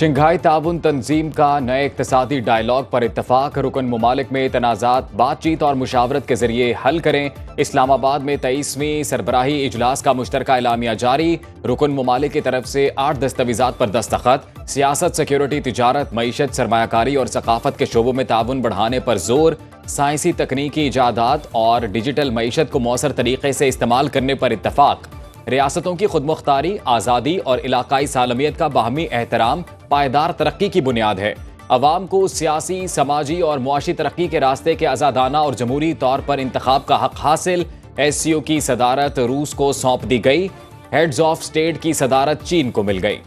Shanghai ताउन तंजीम का नए इक़्तिसादी डायलॉग पर इत्तफाक। रुकन मुमालिक में तनाज़ात बातचीत और मुशावरत के जरिए हल करें। इस्लामाबाद में 23वीं सरबराही इजलास का मुश्तरका एलामिया जारी। रुकन मुमालिक की तरफ से 8 दस्तावेज़ात पर दस्तखत। सियासत, सिक्योरिटी, तिजारत, मईशत, सरमायाकारी और सकाफत के शोबों में ताउन बढ़ाने पर जोर। साइंसी तकनीकी इजादात और डिजिटल मईशत को मौसर तरीके से इस्तेमाल करने पर इत्तफाक। रियासतों की खुदमुख्तारी, आज़ादी और इलाकाई सालमियत का बाहमी एहतराम पायदार तरक्की की बुनियाद है। अवाम को सियासी, समाजी और मुआशी तरक्की के रास्ते के आज़ादाना और जमहूरी तौर पर इंतखाब का हक हासिल। SCO की सदारत रूस को सौंप दी गई। हेड्स ऑफ स्टेट की सदारत चीन को मिल गई।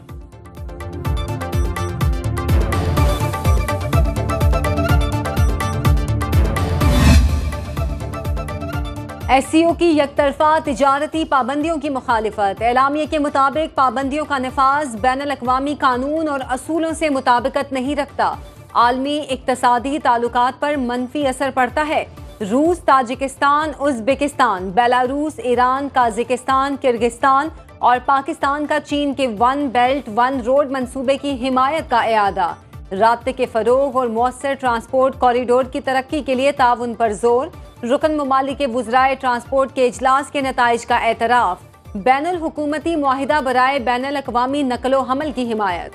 SCO की यकतरफा तिजारती पाबंदियों की मुखालिफत। एलामिया के मुताबिक पाबंदियों का नफाज बैनुल अक़वामी कानून और असूलों से मुताबिकत नहीं रखता। आलमी इक़्तिसादी ताल्लुकात पर मनफी असर पड़ता है। रूस, Tajikistan, Uzbekistan, Belarus, Iran, Kazakhstan, Kyrgyzstan और पाकिस्तान का चीन के वन बेल्ट वन रोड मंसूबे की हिमायत का एआदा। राब्ते के फ़रोग़ और मौसर ट्रांसपोर्ट कॉरिडोर की तरक्की के लिए ताउन पर जोर। रुकन ममालिक के वज़राए ट्रांसपोर्ट के इजलास के नताइज का एतराफ़। बैनुल हुकूमती मुआहिदा बराए बैनुल अक़वामी नक़्लो हमल की हिमायत।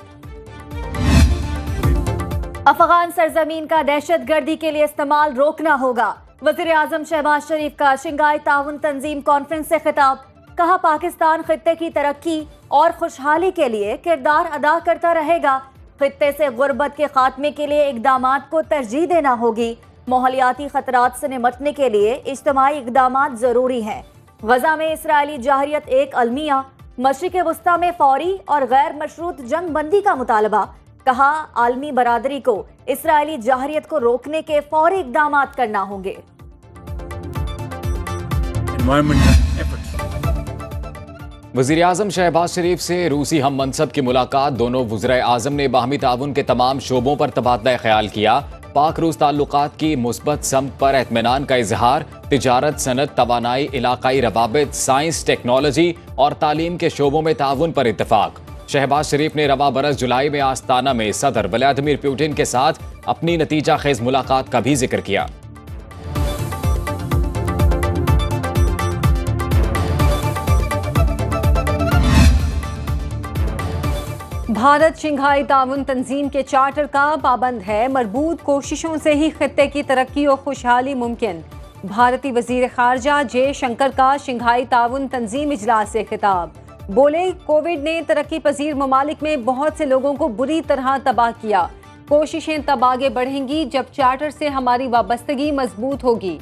अफ़गान सरजमीन का दहशत गर्दी के लिए इस्तेमाल रोकना होगा। वज़ीर आज़म शहबाज शरीफ का शंघाई ताउन तंजीम कॉन्फ्रेंस से खिताब। कहा, पाकिस्तान खित्ते की तरक्की और खुशहाली के लिए किरदार अदा करता रहेगा। खित्ते से गुर्बत के खात्मे के लिए इक़दामात को तरजीह देना होगी। माहौलियाती खतरात से निमटने के लिए इज्तिमाई इक़दामात ज़रूरी हैं। गज़ा में इसराइली जाहरियत एक अलमिया। मशरिक़ वस्ता में फौरी और गैर मशरूत जंग बंदी का मुतालबा। कहा, आलमी बरादरी को इसराइली जाहरियत को रोकने के फौरी इक़दामात करना होंगे। वज़ीर आज़म शहबाज शरीफ से रूसी हम मनसब की मुलाकात। दोनों वज़राए आज़म ने बाहमी ताउन के तमाम शोबों पर तबादला ख्याल किया। पाक रूस ताल्लुकात की मुस्बत समत पर इत्मीनान का इजहार। तिजारत, सनत, तवानाई, इलाकाई रवाबित, साइंस, टेक्नोलॉजी और तालीम के शोबों में ताउन पर इत्तफाक। शहबाज शरीफ ने रवा बरस जुलाई में आस्ताना में सदर व्लादिमीर पुतिन के साथ अपनी नतीजा खेज मुलाकात का भी जिक्र किया। भारत शंघाई ताउन तंजीम के चार्टर का पाबंद है। मरबूत कोशिशों से ही खित्ते की तरक्की और खुशहाली मुमकिन। भारतीय वजीर खारजा जयशंकर का शंघाई ताउन तंजीम इजलास से खिताब। बोले, कोविड ने तरक्की पजीर ममालिक में बहुत से लोगों को बुरी तरह तबाह किया। कोशिशें तब आगे बढ़ेंगी जब चार्टर से हमारी वाबस्तगी मजबूत होगी।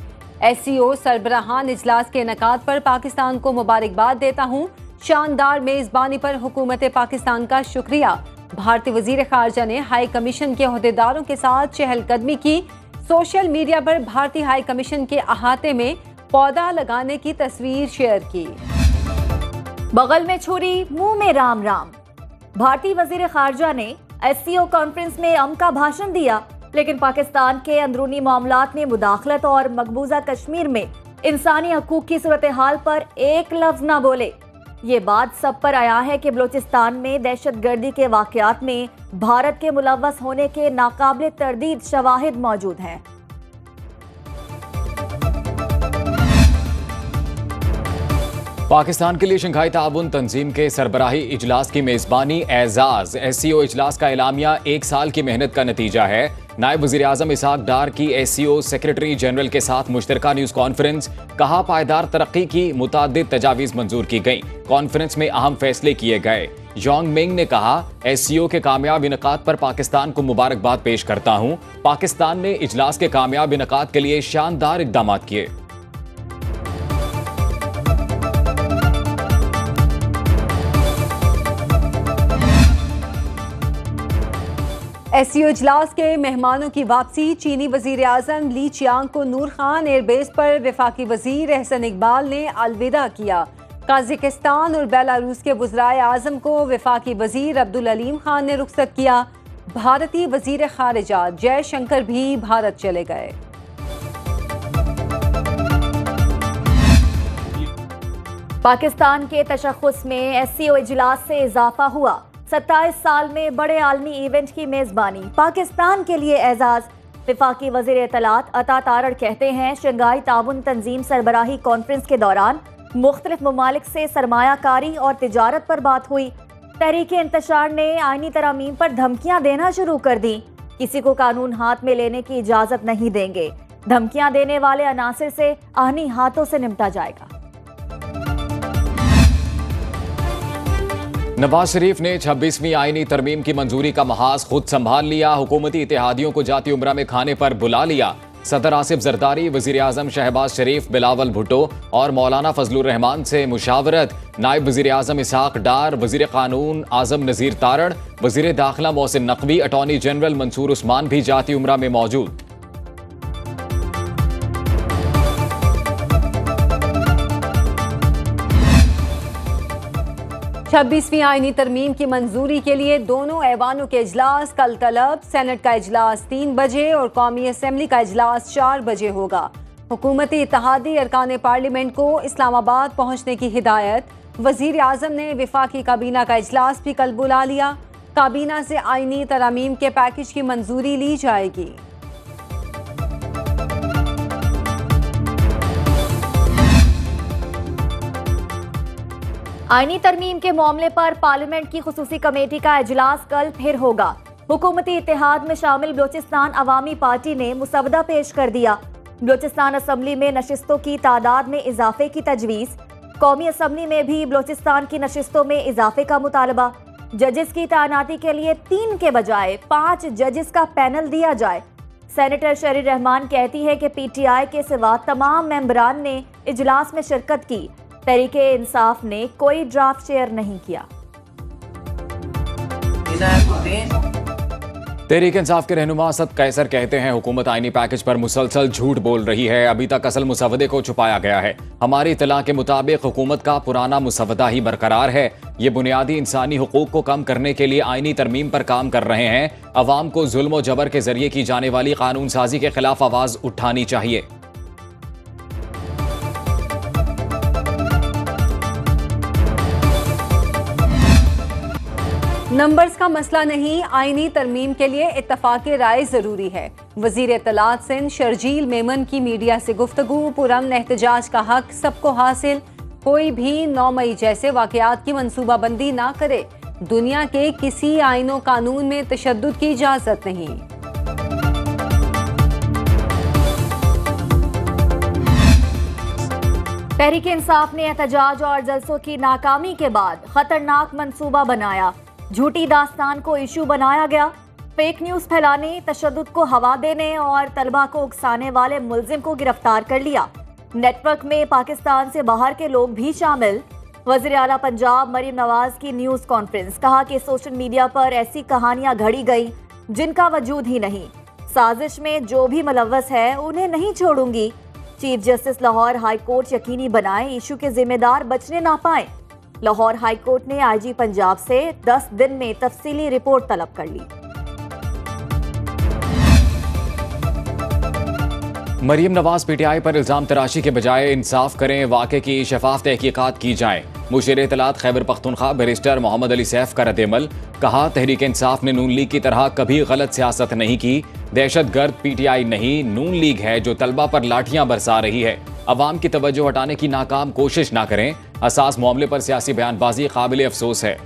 SCO सरबराहान इजलास के इनेकाद पर पाकिस्तान को मुबारकबाद देता हूँ। शानदार मेज़बानी पर हुकूमत पाकिस्तान का शुक्रिया। भारतीय वजीर खारजा ने हाई कमीशन के अहदेदारों के साथ चहलकदमी की। सोशल मीडिया पर भारतीय हाई कमीशन के अहाते में पौधा लगाने की तस्वीर शेयर की। बगल में छुरी, मुंह में राम राम। भारतीय वजीर खारजा ने SCO कॉन्फ्रेंस में का भाषण दिया, लेकिन पाकिस्तान के अंदरूनी मामलात में मुदाखलत और मकबूजा कश्मीर में इंसानी हकूक की सूरत हाल पर एक लफ्ज न बोले। ये बात सब पर आया है कि बलूचिस्तान में दहशत गर्दी के वाकयात में भारत के मुलव्वस होने के नाकाबिल तरदीद शवाहिद मौजूद हैं। पाकिस्तान के लिए शंघाई ताउन तंजीम के सरबराही इजलास की मेज़बानी एजाज। SCO इजलास का एलामिया 1 साल की मेहनत का नतीजा है। नायब वज़ीर आज़म इसहाक डार की SCO सेक्रेटरी जनरल के साथ मुश्तरका न्यूज़ कॉन्फ्रेंस। कहा, पायदार तरक्की की मुतादिद तजावीज़ मंजूर की गई। कॉन्फ्रेंस में अहम फैसले किए गए। जोंग मिंग ने कहा, SCO के कामयाब इनेकाद पर पाकिस्तान को मुबारकबाद पेश करता हूँ। पाकिस्तान ने इजलास के कामयाब इनेकाद के लिए शानदार इक़दाम किए। SCO इजलास के मेहमानों की वापसी। चीनी वजीर आज़म ली चियांग को नूर खान एयरबेस पर वफाकी वजीर एहसन इकबाल ने अलविदा किया। काज़ाकिस्तान और बेलारूस के वज़राए आज़म को वफाकी वजीर अब्दुल अलीम खान ने रुखसत किया। भारतीय वजीर खारिजा जयशंकर भी भारत चले गए। पाकिस्तान के तशख़्ख़ुस में SCO इजलास से इजाफा हुआ। 27 साल में बड़े आलमी इवेंट की मेजबानी, पाकिस्तान के लिए एजाज। वफाकी वजीर इत्तलात अता तारड़ कहते हैं, शंघाई ताउन तंजीम सरबराही कॉन्फ्रेंस के दौरान मुख्तलिफ ममालिक से सरमायाकारी और तिजारत पर बात हुई। तहरीक इंतशार ने आईनी तरामीम पर धमकियां देना शुरू कर दी। किसी को कानून हाथ में लेने की इजाजत नहीं देंगे। धमकियां देने वाले अनासिर से आहनी हाथों से निपटा जाएगा। नवाज शरीफ ने 26वीं आईनी तरमीम की मंजूरी का महाज खुद संभाल लिया। हुकूमती इत्तेहादियों को जाती उम्रा में खाने पर बुला लिया। सदर आसिफ जरदारी, वजीर आजम शहबाज शरीफ, बिलावल भुट्टो और मौलाना फजलुर रहमान से मुशावरत। नायब वजीर आजम इसहाक डार, वजीर कानून आजम नजीर तारड़, वजीर दाखिला मोहसिन नकवी, अटॉर्नी जनरल मंसूर उस्मान भी जाती उम्रा में मौजूद। 26वीं आईनी तरमीम की मंजूरी के लिए दोनों ऐवानों के इजलास कल तलब। सेनेट का इजलास 3 बजे और कौमी असम्बली का इजलास 4 बजे होगा। हुकूमती इत्तेहादी अरकान पार्लियामेंट को इस्लामाबाद पहुंचने की हिदायत। वजीर आजम ने वफाकी काबीना का इजलास भी कल बुला लिया। काबीना से आईनी तरामीम के पैकेज की मंजूरी ली जाएगी। आईनी तरमीम के मामले पर पार्लियामेंट की खुसूसी कमेटी का इजलास कल फिर होगा। हुकूमती इत्तेहाद में शामिल बलोचिस्तान अवामी पार्टी ने मुसवदा पेश कर दिया। बलोचिस्तान असम्बली में नशिस्तों की तादाद में इजाफे की तजवीज़। कौमी असम्बली में भी बलोचिस्तान की नशिस्तों में इजाफे का मुतालबा। जजेस की तैनाती के लिए 3 के बजाय 5 जजेस का पैनल दिया जाए। सेनेटर शरीर रहमान कहती है कि PTI के सिवा तमाम मेंबरान ने इजलास में शिरकत की। तहरीके इंसाफ ने कोई ड्राफ्ट शेयर नहीं किया। तहरीक इंसाफ के रहनुमा असद कैसर कहते हैं, हुकूमत आईनी पैकेज पर मुसलसल झूठ बोल रही है। अभी तक असल मुसवदे को छुपाया गया है। हमारी इत्तला के मुताबिक हुकूमत का पुराना मुसवदा ही बरकरार है। ये बुनियादी इंसानी हुकूक को कम करने के लिए आईनी तरमीम पर काम कर रहे हैं। अवाम को जुल्म और जबर के जरिए की जाने वाली कानून साजी के खिलाफ आवाज उठानी चाहिए। नंबर्स का मसला नहीं, आईनी तरमीम के लिए इत्तफाक़ राय जरूरी है। वजीर इत्तलात सिंध शर्जील मेमन की मीडिया से गुफ्तगू। पुरअमन एहतजाज का हक सबको हासिल। कोई भी 9 मई जैसे वाक़यात की मनसूबाबंदी ना करे। दुनिया के किसी आईन व कानून में तशद्दुद की इजाज़त नहीं। तहरीक इंसाफ ने एहतजाज और जलसों की नाकामी के बाद खतरनाक मंसूबा बनाया। झूठी दास्तान को इशू बनाया गया। फेक न्यूज फैलाने, तशद्दुद को हवा देने और तलबा को उकसाने वाले मुल्जिम को गिरफ्तार कर लिया। नेटवर्क में पाकिस्तान से बाहर के लोग भी शामिल। वज़ीर आला पंजाब मरीम नवाज की न्यूज कॉन्फ्रेंस, कहा कि सोशल मीडिया पर ऐसी कहानियां घड़ी गई जिनका वजूद ही नहीं। साजिश में जो भी मुलव्वस है उन्हें नहीं छोड़ूंगी। Chief justice Lahore high court यकीनी बनाए इशू के जिम्मेदार बचने ना पाए। लाहौर हाई कोर्ट ने IG पंजाब से 10 दिन में तफसीली रिपोर्ट तलब कर ली। मरीम नवाज PTI पर इल्जाम तराशी के बजाय इंसाफ करें, वाक़े की शफाफ तहकीकात की जाए। मुशीर इत्तलात खैबर पख्तूनख्वा बैरिस्टर मोहम्मद अली सैफ का रद्द-ए-अमल। कहा, तहरीक इंसाफ ने नून लीग की तरह कभी गलत सियासत नहीं की। दहशतगर्द PTI नहीं, नून लीग है जो तलबा पर लाठियां बरसा रही है। अवाम की तवज्जो हटाने की नाकाम कोशिश ना करें। असास मामले पर सियासी बयानबाजी काबिल अफसोस है।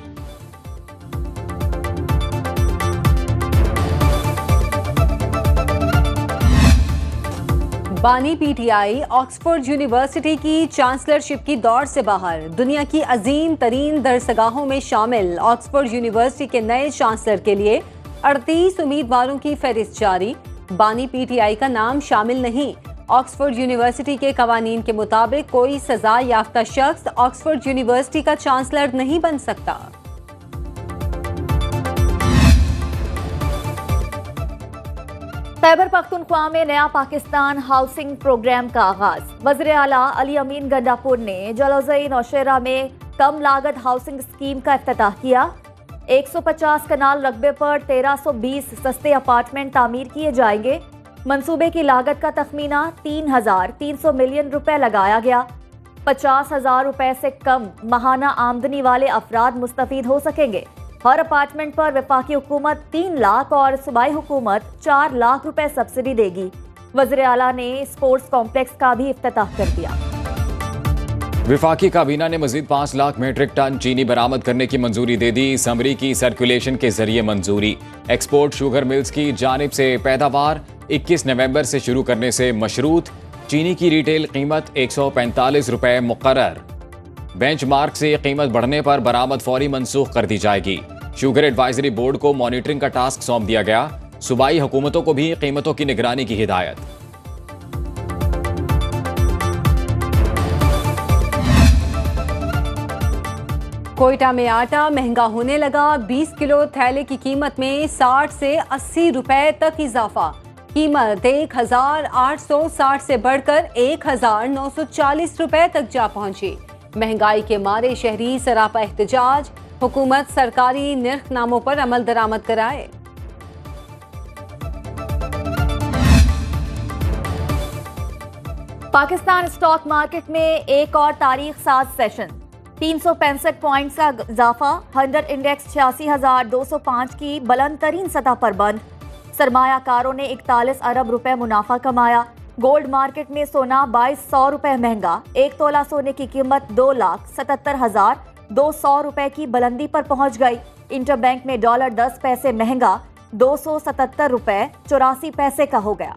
बानी PTI ऑक्सफोर्ड यूनिवर्सिटी की चांसलरशिप की दौड़ से बाहर। दुनिया की अजीम तरीन दरसगाहों में शामिल ऑक्सफोर्ड यूनिवर्सिटी के नए चांसलर के लिए 38 उम्मीदवारों की फहरिस्त जारी। बानी PTI का नाम शामिल नहीं। ऑक्सफोर्ड यूनिवर्सिटी के कवानीन के मुताबिक कोई सजा याफ्ता शख्स ऑक्सफोर्ड यूनिवर्सिटी का चांसलर नहीं बन सकता। खैबर पख्तूनख्वा में नया पाकिस्तान हाउसिंग प्रोग्राम का आगाज। वज़ीर आला अली अमीन गंडापुर ने जलोज़ई नौशेरा में कम लागत हाउसिंग स्कीम का इफ्तिताह किया। 150 कनाल रकबे पर 1320 सस्ते अपार्टमेंट तामीर किए जाएंगे। मंसूबे की लागत का तखमीना 3,300 मिलियन रुपए लगाया गया। 50,000 रुपए से कम माहाना आमदनी वाले अफराद मुस्तफीद हो सकेंगे। हर अपार्टमेंट पर वफाकी हुकूमत 3 लाख और सूबाई हुकूमत 4 लाख रुपए सब्सिडी देगी। वज़ीर आला ने स्पोर्ट्स कॉम्प्लेक्स का भी इफ्तिताह कर दिया। विफाकी काबीना ने मजीद 5 लाख मीट्रिक टन चीनी बरामद करने की मंजूरी दे दी। समरी की सर्कुलेशन के जरिए मंजूरी। एक्सपोर्ट शुगर मिल्स की जानिब से पैदावार 21 नवंबर से शुरू करने से मशरूत। चीनी की रिटेल कीमत 145 रुपए मुकर्रर। बेंचमार्क से कीमत बढ़ने पर बरामद फौरी मनसूख कर दी जाएगी। शुगर एडवाइजरी बोर्ड को मॉनिटरिंग का टास्क सौंप दिया गया। सूबाई हुकूमतों को भी कीमतों की निगरानी की हिदायत। कोयटा में आटा महंगा होने लगा। 20 किलो थैले की कीमत में 60 से 80 रुपए तक इजाफा। कीमत 1860 से बढ़कर 1940 रुपए तक जा पहुंची। महंगाई के मारे शहरी सरापा एहतजाज। हुकूमत सरकारी निर्खनामों पर अमल दरामद कराए। पाकिस्तान स्टॉक मार्केट में एक और तारीख साज सेशन। 365 पॉइंट्स का इजाफा। 100 इंडेक्स 86,205 की बुलंद तरीन सतह पर बंद। सरमायाकारों ने 41 अरब रुपए मुनाफा कमाया। गोल्ड मार्केट में सोना 2200 रुपए महंगा। 1 तोला सोने की कीमत 2,77,200 रुपए की बुलंदी पर पहुंच गई। इंटरबैंक में डॉलर 10 पैसे महंगा 277 रुपए 84 पैसे का हो गया।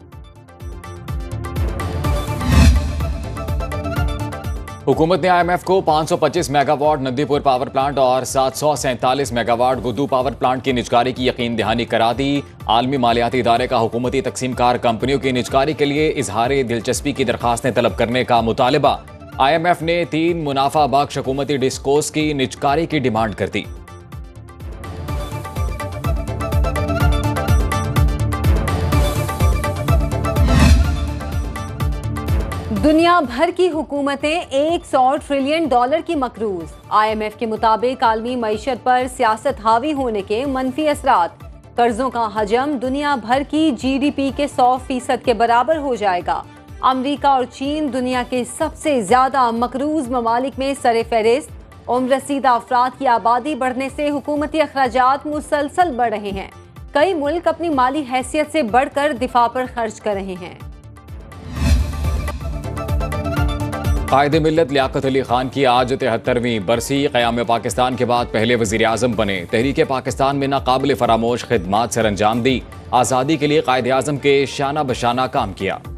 हुकूमत ने IMF को 525 मेगावाट नंदीपुर पावर प्लांट और 747 मेगावाट गुद्दू पावर प्लांट की निजकारी की यकीन दहानी करा दी। आलमी मालियाती इदारे का हुकूमती तकसीमकार कंपनियों की निजकारी के लिए इजहार दिलचस्पी की दरखास्तें तलब करने का मुतालबा। IMF ने 3 मुनाफा बख्श हुकूमती डिस्कोस की निजकारी की डिमांड कर दी। दुनिया भर की हुकूमतें 100 ट्रिलियन डॉलर की मकरूज। IMF के मुताबिक आलमी मईशत पर सियासत हावी होने के मनफी असरात। कर्जों का हजम दुनिया भर की GDP के 100% के बराबर हो जाएगा। अमरीका और चीन दुनिया के सबसे ज्यादा मकरूज ममालिक में सरे फहरिस्त। उम्र रसीदा अफराद की आबादी बढ़ने से हुकूमती अखराजात मुसलसल बढ़ रहे हैं। कई मुल्क अपनी माली हैसियत से बढ़कर दिफा पर खर्च कर रहे हैं। कायदे मिल्लत लियाकत अली खान की आज 73वीं बरसी। क़याम पाकिस्तान के बाद पहले वज़ीर आज़म बने। तहरीक पाकिस्तान में नाकाबिल फरामोश खिदमात सर अंजाम दी। आज़ादी के लिए कायदे आज़म के शाना बशाना काम किया।